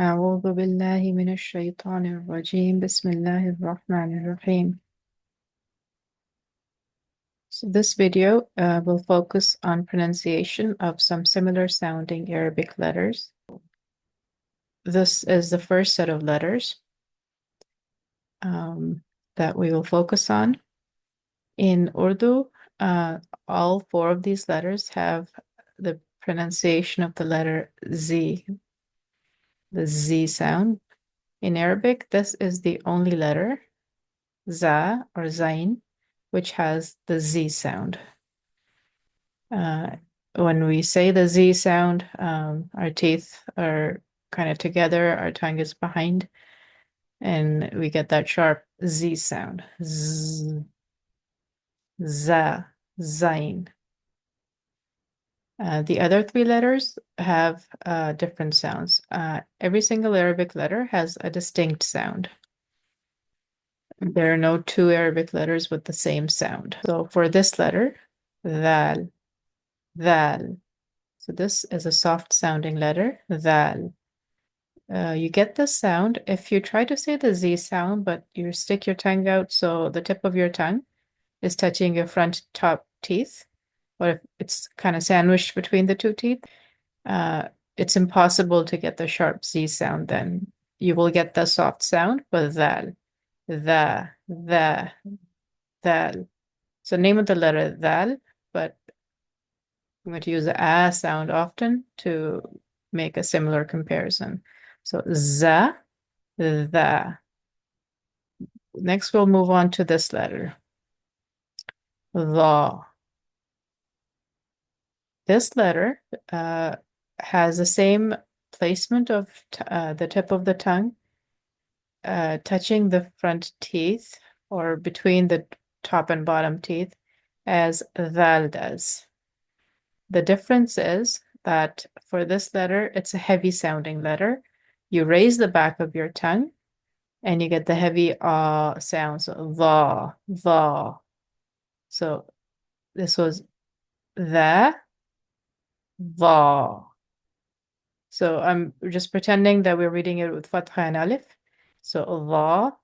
أعوذ بالله من الشيطان الرجيم بسم الله الرحمن الرحيم. So this video will focus on pronunciation of some similar sounding Arabic letters. This is the first set of letters that we will focus on. In Urdu, all four of these letters have the pronunciation of the letter Z, the Z sound. In Arabic, this is the only letter, za or zain, which has the Z sound. When we say the Z sound, our teeth are kind of together, our tongue is behind, and we get that sharp Z sound. Z, za, zain. The other three letters have different sounds. Every single Arabic letter has a distinct sound. There are no two Arabic letters with the same sound. So for this letter, dal, dal. So this is a soft sounding letter, dal. You get this sound if you try to say the Z sound, but you stick your tongue out so the tip of your tongue is touching your front top teeth, or if it's kind of sandwiched between the two teeth, it's impossible to get the sharp Z sound then. You will get the soft sound, but dal, the, dal. So name of the letter dal, but I'm going to use the a sound often to make a similar comparison. So za, the. Next, we'll move on to this letter, the. This letter has the same placement of the tip of the tongue, touching the front teeth or between the top and bottom teeth as dal does. The difference is that for this letter, it's a heavy sounding letter. You raise the back of your tongue and you get the heavy sound. So the. So this was the. So I'm just pretending that we're reading it with fatha and alif. So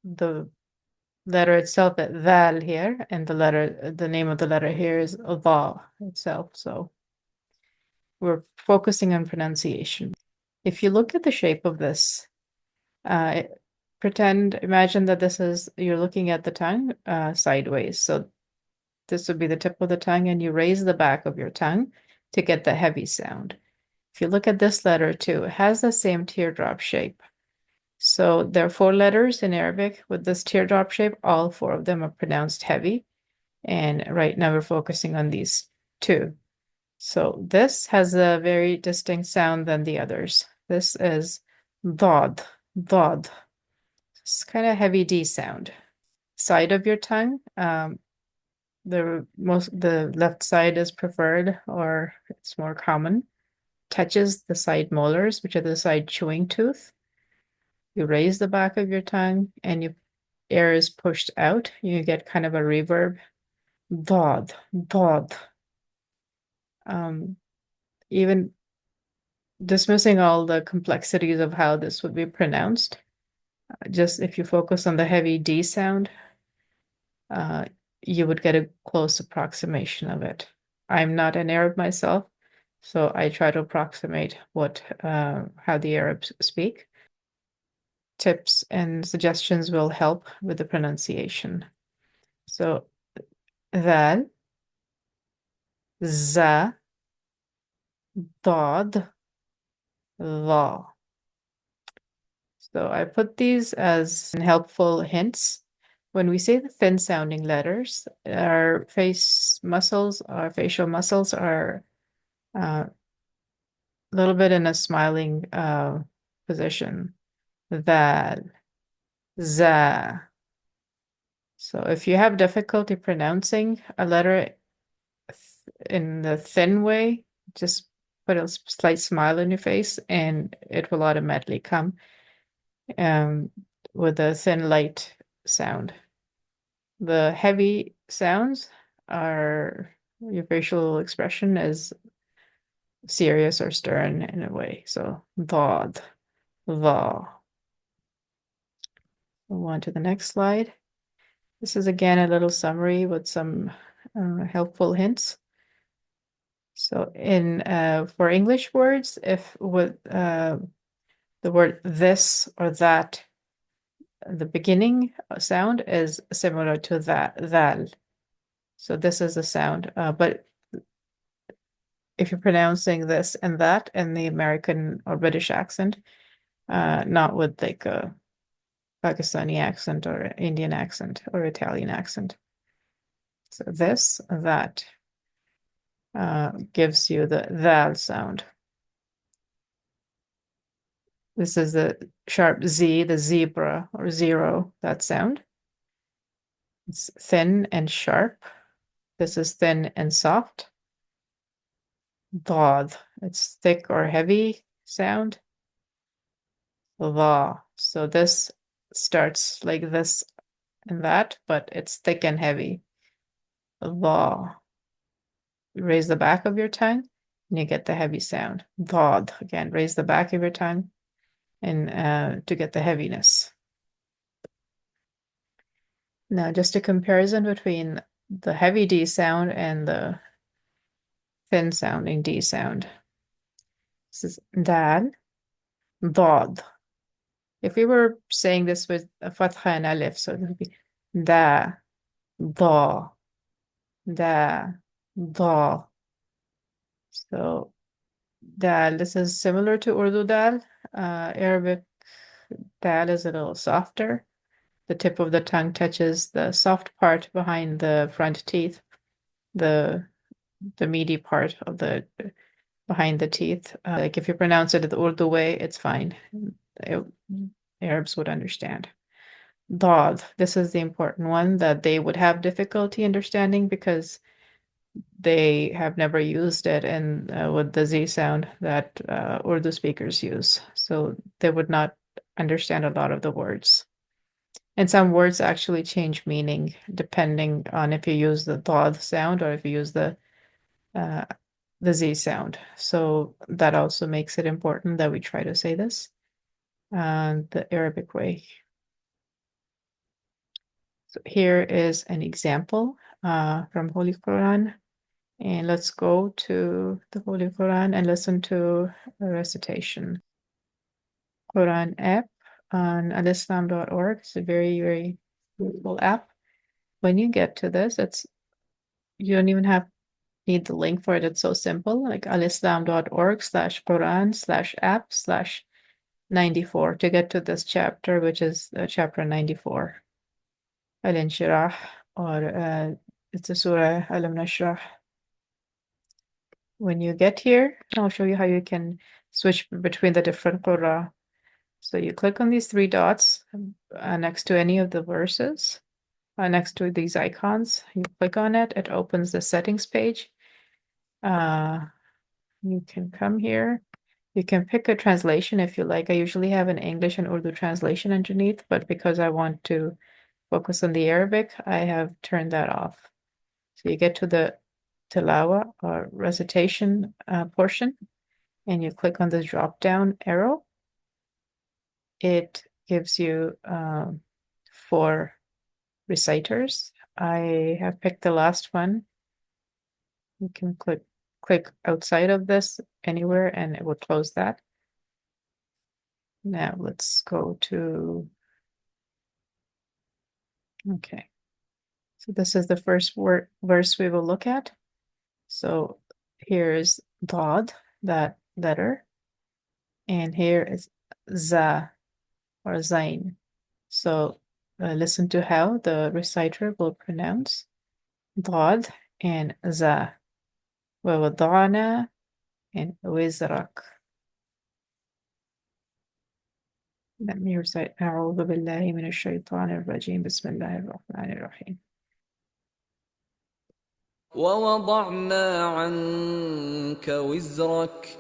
the letter itself, dal here, and the name of the letter here is the itself. So we're focusing on pronunciation. If you look at the shape of this, imagine that you're looking at the tongue sideways. So this would be the tip of the tongue, and you raise the back of your tongue to get the heavy sound. If you look at this letter too, it has the same teardrop shape. So there are four letters in Arabic with this teardrop shape. All four of them are pronounced heavy. And right now we're focusing on these two. So this has a very distinct sound than the others. This is dod, dod. It's kind of heavy D sound. Side of your tongue, the left side is preferred, or it's more common. Touches the side molars, which are the side chewing tooth. You raise the back of your tongue and air is pushed out. You get kind of a reverb. Dod, dod. Even dismissing all the complexities of how this would be pronounced, just if you focus on the heavy D sound, you would get a close approximation of it. I'm not an Arab myself, so I try to approximate how the Arabs speak. Tips and suggestions will help with the pronunciation. So ذال, za, dod, ظا. So I put these as helpful hints. When we say the thin sounding letters, our facial muscles are a little bit in a smiling position. Val, za. So if you have difficulty pronouncing a letter in the thin way, just put a slight smile on your face and it will automatically come with a thin, light sound. The heavy sounds are your facial expression is serious or stern in a way. So ضاد, ضا. Move on to the next slide. This is again a little summary with some helpful hints. So in for English words, if with the word this or that, the beginning sound is similar to that, thal. So this is the sound, but if you're pronouncing this and that in the American or British accent, not with like a Pakistani accent or Indian accent or Italian accent. So this, that gives you the thal sound. This is the sharp Z, the zebra or zero, that sound. It's thin and sharp. This is thin and soft. Dod, it's thick or heavy sound. La, so this starts like this and that, but it's thick and heavy. La. Raise the back of your tongue and you get the heavy sound. Dod, again, raise the back of your tongue and to get the heaviness. Now, just a comparison between the heavy D sound and the thin sounding D sound. This is dal, dod. If we were saying this with a fatha and alif, so it would be da, da, da, da. So dal, this is similar to Urdu dal. Arabic dal is a little softer. The tip of the tongue touches the soft part behind the front teeth, the meaty part of the behind the teeth. Like if you pronounce it the Urdu way, it's fine. Arabs would understand. Dad, this is the important one that they would have difficulty understanding because they have never used it in with the Z sound that Urdu speakers use. So they would not understand a lot of the words. And some words actually change meaning depending on if you use the dad sound or if you use the Z sound. So that also makes it important that we try to say this the Arabic way. So here is an example from Holy Quran. And let's go to the Holy Quran and listen to a recitation. Quran app on alislam.org. It's a very, very useful app. When you get to this, you don't even need the link for it. It's so simple, like alislam.org/Quran/app/94 to get to this chapter, which is chapter 94. Al-Inshirah, or it's a surah Alam Nashrah. When you get here, I'll show you how you can switch between the different Qur'an. So you click on these three dots next to any of the verses, next to these icons. You click on it, it opens the settings page. You can come here. You can pick a translation if you like. I usually have an English and Urdu translation underneath, but because I want to focus on the Arabic, I have turned that off. So you get to the tilawa or recitation portion, and you click on this drop down arrow. It gives you 4 reciters. I have picked the last one. You can click outside of this anywhere and it will close that. Now let's go to, okay. So this is the first verse we will look at. So here is Dad, that letter. And here is Za or Zain. So listen to how the reciter will pronounce Dad and Za. ووضعنا and وزرك. Let me recite أعوذ بالله من الشيطان الرجيم بسم الله الرحمن الرحيم. ووضعنا عنك وزرك.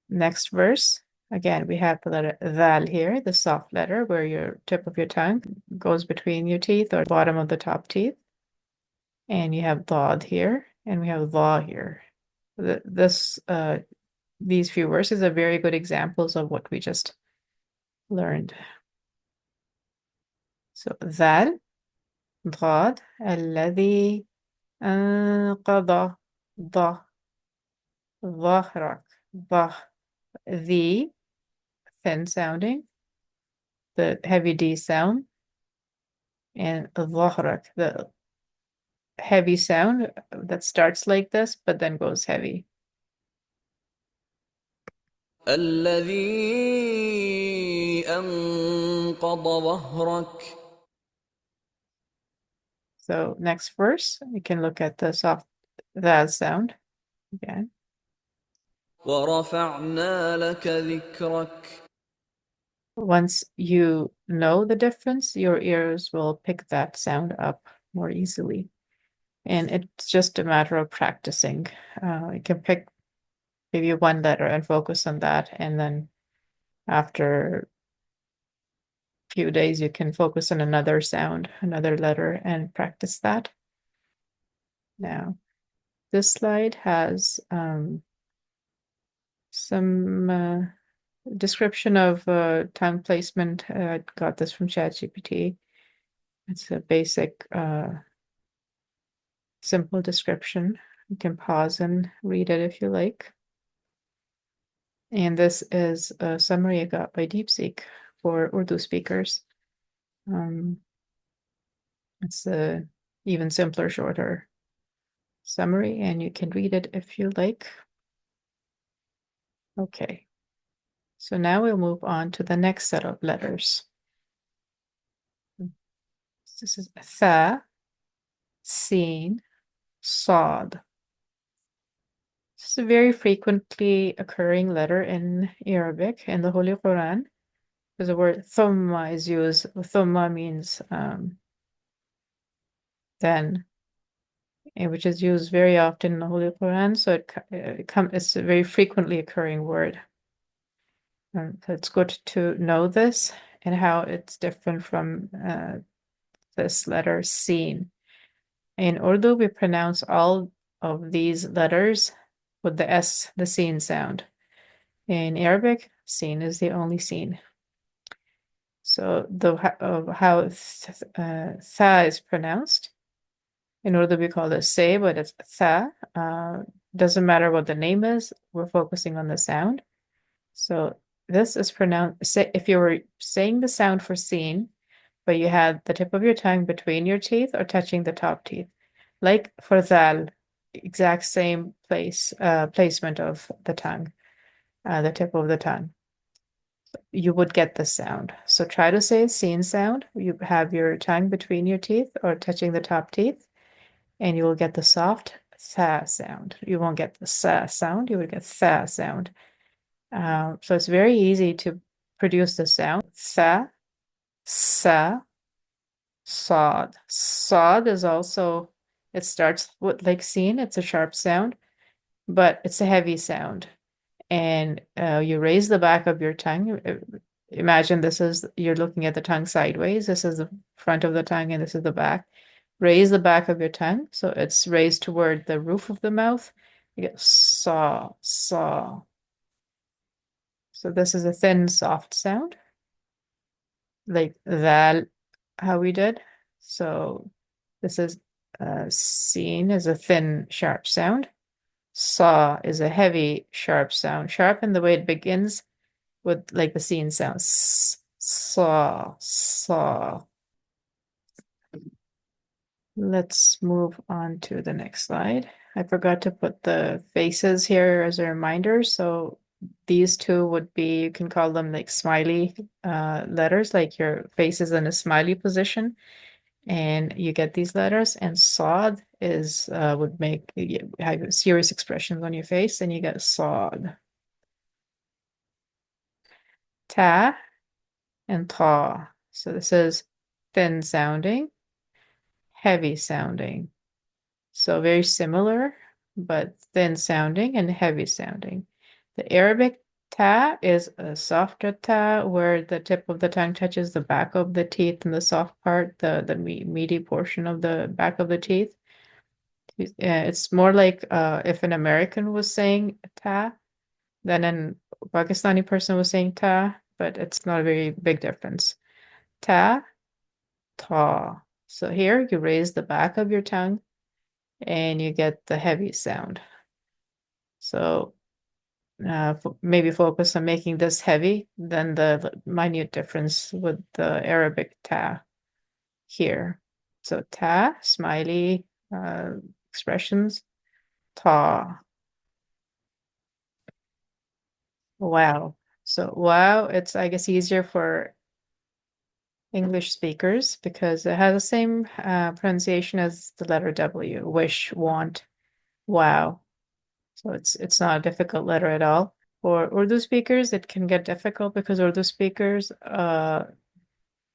Next verse. Again, we have the letter Dhal here, the soft letter where your tip of your tongue goes between your teeth or bottom of the top teeth. And you have Dad here, and we have Dha here. This these few verses are very good examples of what we just learned. So ذال ضاد الذي قضى ض ظهرك ض the thin sounding, the heavy D sound, and ظهرك, the heavy sound that starts like this but then goes heavy. الذي أنقض ظهرك So next verse, we can look at the soft that sound again. ورفعنا لك ذكرك. Once you know the difference, your ears will pick that sound up more easily. And it's just a matter of practicing. You can pick maybe one letter and focus on that. And then after a few days, you can focus on another sound, another letter, and practice that. Now, this slide has some description of tongue placement. I got this from ChatGPT. It's a basic, simple description. You can pause and read it if you like. And this is a summary I got by DeepSeek for Urdu speakers. It's a even simpler, shorter summary, and you can read it if you like. Okay, so now we'll move on to the next set of letters. This is tha, sin, sad. This is a very frequently occurring letter in Arabic in the Holy Quran. Because the word thumma is used. Thumma means then, which is used very often in the Holy Quran. So it's a very frequently occurring word. So it's good to know this and how it's different from this letter sin. In Urdu, we pronounce all of these letters with the S, the sin sound. In Arabic, sin is the only sin. So how tha is pronounced. In Urdu, we call it say, but it's tha. Doesn't matter what the name is. We're focusing on the sound. So this is pronounced. Say if you were saying the sound for seen, but you had the tip of your tongue between your teeth or touching the top teeth, like for zal, exact same placement of the tongue, the tip of the tongue. You would get the sound. So try to say seen sound. You have your tongue between your teeth or touching the top teeth, and you will get the soft tha sound. You won't get the sa sound. You will get tha sound. So it's very easy to produce the sound. Tha, sa, sod. Sod is also, it starts with like seen, it's a sharp sound, but it's a heavy sound. And you raise the back of your tongue. Imagine you're looking at the tongue sideways. This is the front of the tongue and this is the back. Raise the back of your tongue so it's raised toward the roof of the mouth. You get saw, saw. So this is a thin, soft sound, like that, how we did. So this is seen as a thin, sharp sound. Saw is a heavy, sharp sound. Sharp in the way it begins with like the scene sound. Saw, saw. Let's move on to the next slide. I forgot to put the faces here as a reminder. So these two would be, you can call them like smiley letters, like your face is in a smiley position, and you get these letters. And sod is would make you have serious expressions on your face, and you get sod. Ta and ta. So this is thin sounding, heavy sounding. So very similar, but thin sounding and heavy sounding. The Arabic ta is a softer ta where the tip of the tongue touches the back of the teeth and the soft part, the meaty portion of the back of the teeth. It's more like if an American was saying ta, then an Pakistani person was saying ta, but it's not a very big difference. Ta, ta. So here you raise the back of your tongue and you get the heavy sound. So maybe focus on making this heavy, then the minute difference with the Arabic ta here. So ta, smiley expressions, ta, wow. So wow, it's I guess easier for English speakers because it has the same pronunciation as the letter W, wish, want, wow. So it's not a difficult letter at all. For Urdu speakers, it can get difficult because Urdu speakers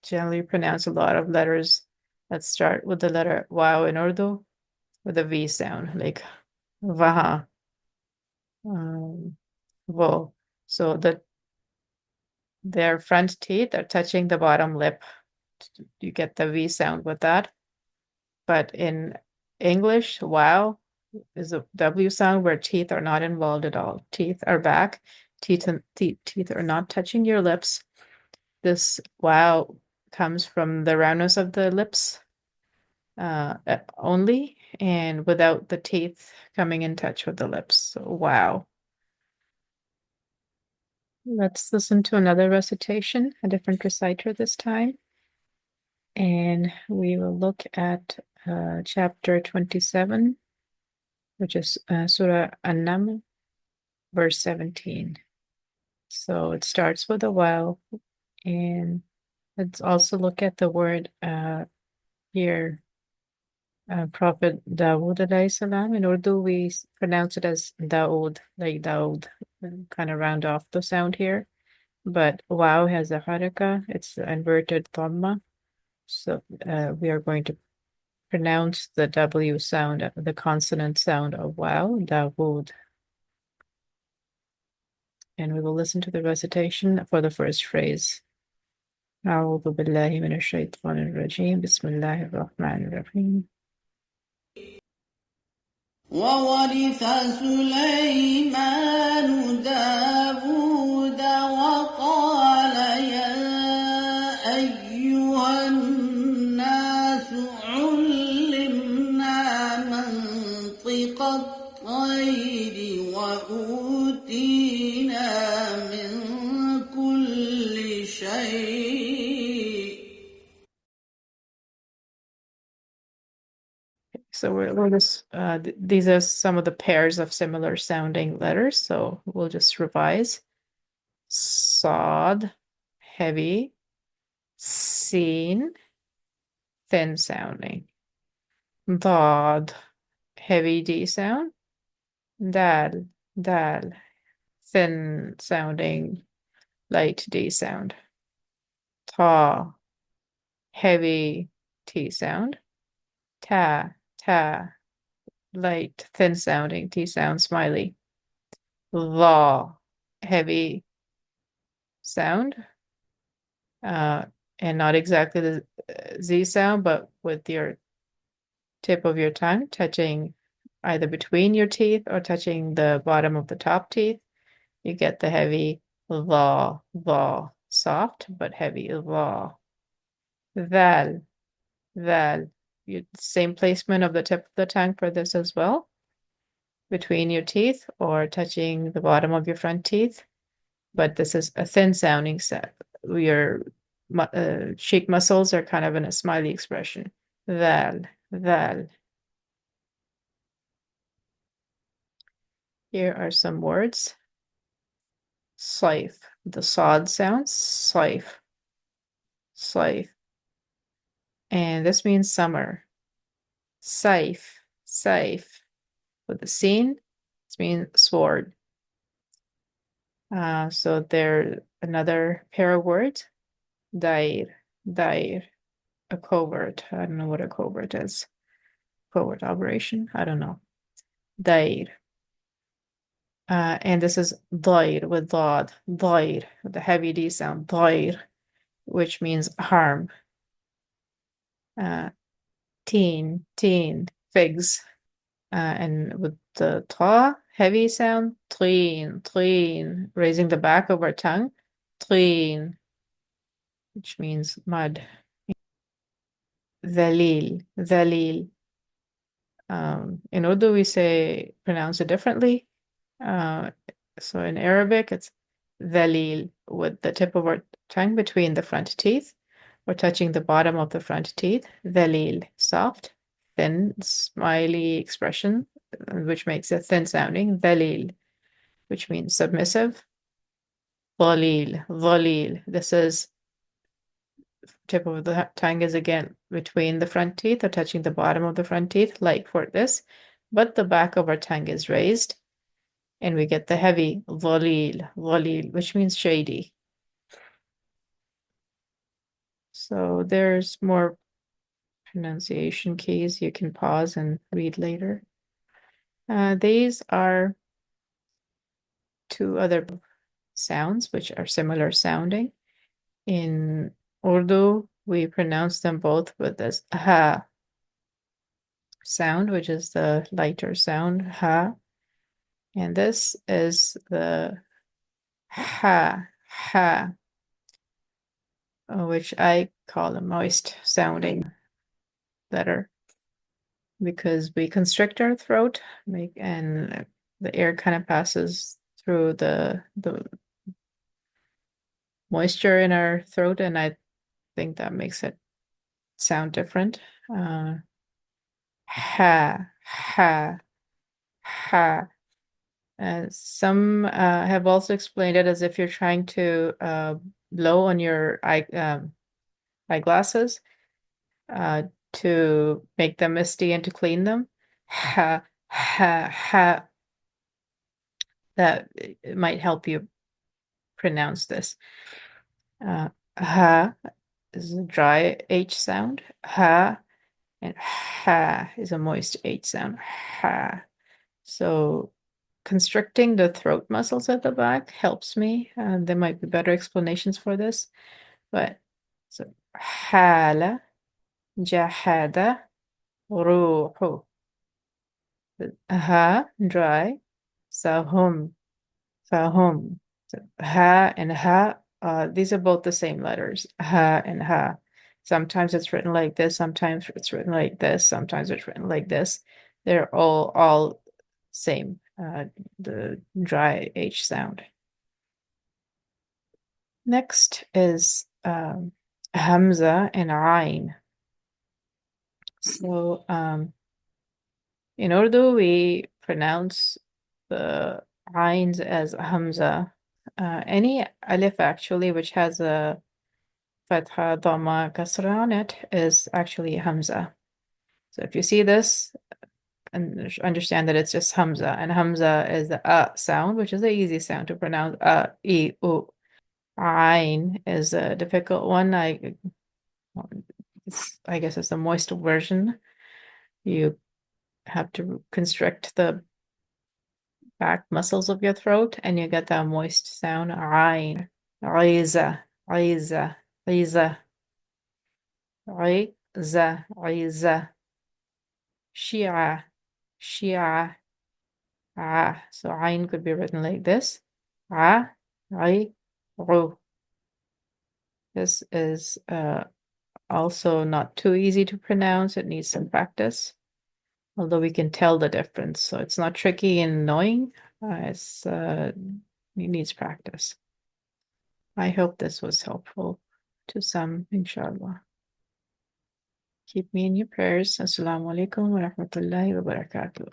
generally pronounce a lot of letters that start with the letter wow in Urdu with a V sound, like vaha, wo. So their front teeth are touching the bottom lip. You get the V sound with that. But in English, wow is a W sound where teeth are not involved at all. Teeth are back. Teeth are not touching your lips. This wow comes from the roundness of the lips only and without the teeth coming in touch with the lips. So, wow. Let's listen to another recitation, a different reciter this time. And we will look at chapter 27, which is Surah An-Naml, verse 17. So it starts with a wow, and let's also look at the word here, Prophet Dawood alayhi salam. In Urdu, we pronounce it as Dawood, like Dawood, kind of round off the sound here. But wow has a haraka, it's the inverted dhamma. So we are going to pronounce the W sound, the consonant sound of wow, Dawood. And we will listen to the recitation for the first phrase. أعوذ بالله من الشيطان الرجيم بسم الله الرحمن الرحيم وورث سليمان داود وقال يا أيها الناس علمنا منطق الطير وأوتينا من كل شيء. So we're just these are some of the pairs of similar sounding letters. So we'll just revise. Sod, heavy. Seen, thin sounding. Dad, heavy D sound. Dal, dal, thin sounding, light D sound. Ta, heavy T sound. Ta, ta, light, thin sounding T sound, smiley. Law, heavy sound, uh, and not exactly the Z sound, but with your tip of your tongue touching either between your teeth or touching the bottom of the top teeth. You get the heavy law, law, soft but heavy law. Val, val. Same placement of the tip of the tongue for this as well, between your teeth or touching the bottom of your front teeth. But this is a thin sounding set. Your cheek muscles are kind of in a smiley expression. Val, val. Here are some words. Saif, the sod sound, saif, saif. And this means summer. Saif, saif. With the sin, it means sword. So there another pair of words. Dair, dair, a covert. I don't know what a covert is. Covert operation. I don't know. Dair. And this is dair with dod. Dair, with the heavy D sound. Dair, which means harm. Teen, figs. And with the ta heavy sound, treen, treen, raising the back of our tongue, treen, which means mud. Dhalil, dhalil. In Urdu, we say pronounce it differently. Uh, so in Arabic, it's dhalil with the tip of our tongue between the front teeth. We're touching the bottom of the front teeth. Dhalil, soft, thin, smiley expression, which makes it thin sounding. Dhalil, which means submissive. Dhalil, dhalil. This is tip of the tongue is again between the front teeth or touching the bottom of the front teeth, like for this, but the back of our tongue is raised, and we get the heavy dhalil, dhalil, which means shady. So there's more pronunciation keys you can pause and read later. These are two other sounds which are similar sounding. In Urdu, we pronounce them both with this ha sound, which is the lighter sound, ha. And this is the ha, which I call a moist sounding letter because we constrict our throat, and the air kind of passes through the moisture in our throat, and I think that makes it sound different. Ha, ha, ha. Some have also explained it as if you're trying to blow on your eyeglasses uh, to make them misty and to clean them. Ha, ha, ha. That it might help you pronounce this. Ha is a dry H sound. Ha, and ha is a moist H sound. Ha. So constricting the throat muscles at the back helps me. There might be better explanations for this, but so hala, jahada, ruhu. Ha, dry, sahum, fahum. So ha and ha, these are both the same letters, ha and ha. Sometimes it's written like this, sometimes it's written like this, sometimes it's written like this. They're all same, the dry H sound. Next is Hamza and Ain. So in Urdu, we pronounce the Ains as Hamza. Any alif actually, which has a fatha, dhamma, kasra on it, is actually Hamza. So if you see this, and understand that it's just Hamza, and Hamza is the sound, which is the easy sound to pronounce. I, u. Ain is a difficult one. I guess it's the moist version. You have to constrict the back muscles of your throat, and you get that moist sound. Ain, Aiza, Aiza, Aiza, Aiza, Aiza, Shia, Shia, Ah. So Ain could be written like this. Ah, Ai, Ru. This is also not too easy to pronounce. It needs some practice, although we can tell the difference. So it's not tricky and annoying. It needs practice. I hope this was helpful to some, inshallah. Keep me in your prayers. Assalamu alaikum wa rahmatullahi wa barakatuh.